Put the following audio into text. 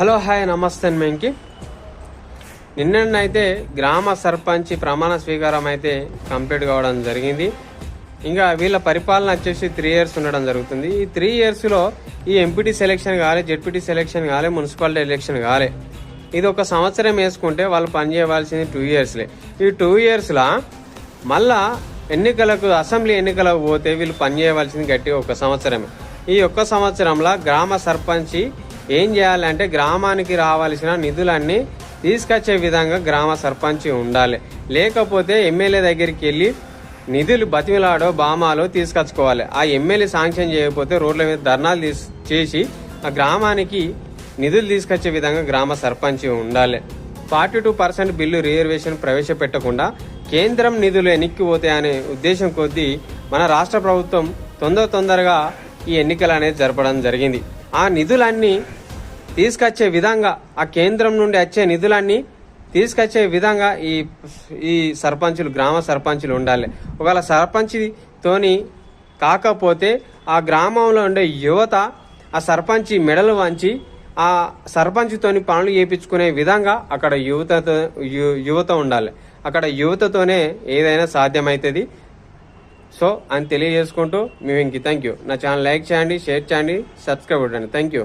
Hello hi నమస్తే వెంకి. నిన్నైతే గ్రామ సర్పంచ్ ప్రమాణ స్వీకారం అయితే కంప్లీట్ కావడం జరిగింది. ఇంకా వీళ్ళ పరిపాలన వచ్చేసి 3 years ఉండడం జరుగుతుంది. ఈ 3 yearsలో ఈ ఎంపీటీ సెలెక్షన్ కాలే, జెడ్పీటీ సెలెక్షన్ కాలే, మున్సిపాలిటీ ఎలక్షన్ కాలే. ఇది ఒక సంవత్సరం వేసుకుంటే వాళ్ళు పనిచేయవలసింది 2 yearsలే. ఈ 2 yearsలా మళ్ళా ఎన్నికలకు, అసెంబ్లీ ఎన్నికలకు పోతే వీళ్ళు పనిచేయవలసింది గట్టిగా 1 సంవత్సరమే. ఈ 1 సంవత్సరంలో గ్రామ సర్పంచ్ ఏం చేయాలంటే గ్రామానికి రావాల్సిన నిధులన్నీ తీసుకొచ్చే విధంగా గ్రామ సర్పంచ్ ఉండాలి. లేకపోతే ఎమ్మెల్యే దగ్గరికి వెళ్ళి నిధులు బతిమిలాడో బామాలో తీసుకొచ్చుకోవాలి. ఆ ఎమ్మెల్యే శాంక్షన్ చేయకపోతే రోడ్ల మీద ధర్నాలు చేసి ఆ గ్రామానికి నిధులు తీసుకొచ్చే విధంగా గ్రామ సర్పంచ్ ఉండాలి. 42% బిల్లు రిజర్వేషన్ ప్రవేశపెట్టకుండా కేంద్రం నిధులు ఎన్నిక్కిపోతాయనే ఉద్దేశం కొద్దీ మన రాష్ట్ర ప్రభుత్వం తొందరగా ఈ ఎన్నికలు అనేది జరపడం జరిగింది. ఆ నిధులన్నీ తీసుకొచ్చే విధంగా, ఆ కేంద్రం నుండి వచ్చే నిధులన్నీ తీసుకొచ్చే విధంగా ఈ సర్పంచులు, గ్రామ సర్పంచులు ఉండాలి. ఒకవేళ సర్పంచ్తోని కాకపోతే ఆ గ్రామంలో ఉండే యువత ఆ సర్పంచ్ మెడలు వంచి ఆ సర్పంచ్తోని పనులు చేయించుకునే విధంగా అక్కడ యువత ఉండాలి. అక్కడ యువతతోనే ఏదైనా సాధ్యమవుతుంది. సో అని తెలియజేసుకుంటూ మేము థ్యాంక్ యూ. నా ఛానల్ లైక్ చేయండి, షేర్ చేయండి, సబ్స్క్రైబ్ చేయండి. Thank you.